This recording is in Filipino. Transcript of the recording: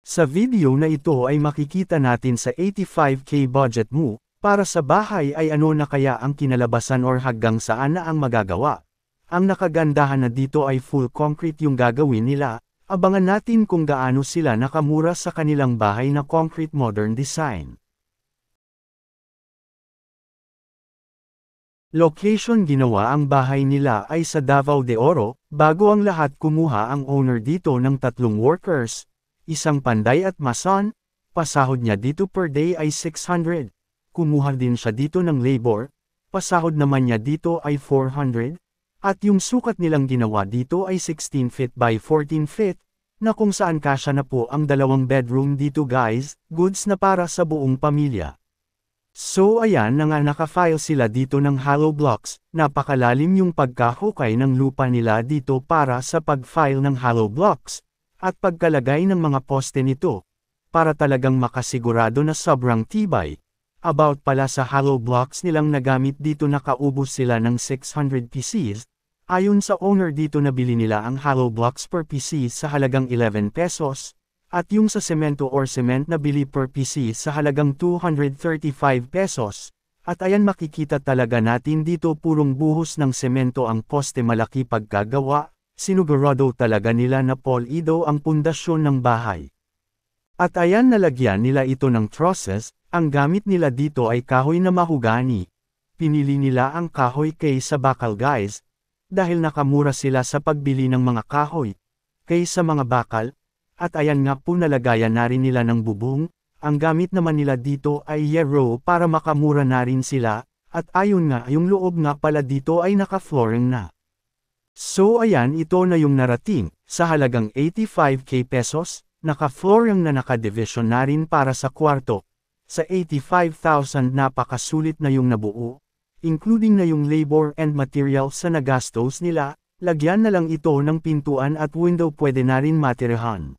Sa video na ito ay makikita natin sa 85K budget mo, para sa bahay ay ano na kaya ang kinalabasan or hanggang saan na ang magagawa. Ang nakagandahan na dito ay full concrete yung gagawin nila, abangan natin kung gaano sila nakamura sa kanilang bahay na concrete modern design. Location ginawa ang bahay nila ay sa Davao de Oro, bago ang lahat kumuha ang owner dito ng 3 workers, isang panday at mason, pasahod niya dito per day ay 600, kumuha din siya dito ng labor, pasahod naman niya dito ay 400, at yung sukat nilang ginawa dito ay 16 feet by 14 feet, na kung saan kasya na po ang 2 bedroom dito guys, goods na para sa buong pamilya. So ayan na nga nakafile sila dito ng hollow blocks, napakalalim yung pagkahukay ng lupa nila dito para sa pag-file ng hollow blocks, at pagkalagay ng mga poste nito, para talagang makasigurado na sobrang tibay. About pala sa hollow blocks nilang nagamit dito nakaubos sila ng 600 pieces, ayon sa owner dito nabili nila ang hollow blocks per pieces sa halagang 11 pesos, at yung sa semento or cement na bili per pieces sa halagang 235 pesos, at ayan makikita talaga natin dito purong buhos ng semento ang poste malaki pagkagawa, sinugurado talaga nila na polido ang pundasyon ng bahay. At ayan nalagyan nila ito ng trusses, ang gamit nila dito ay kahoy na mahugani. Pinili nila ang kahoy kaysa bakal guys, dahil nakamura sila sa pagbili ng mga kahoy, kaysa mga bakal, at ayan nga po nalagayan na rin nila ng bubong, ang gamit naman nila dito ay yero para makamura na rin sila, at ayun nga yung loob nga pala dito ay naka-flooring na. So ayan ito na yung narating, sa halagang 85k pesos, naka-flooring na naka-division na rin para sa kwarto. Sa 85,000 napakasulit na yung nabuo, including na yung labor and materials sa nagastos nila, lagyan na lang ito ng pintuan at window pwede na rin matirahan.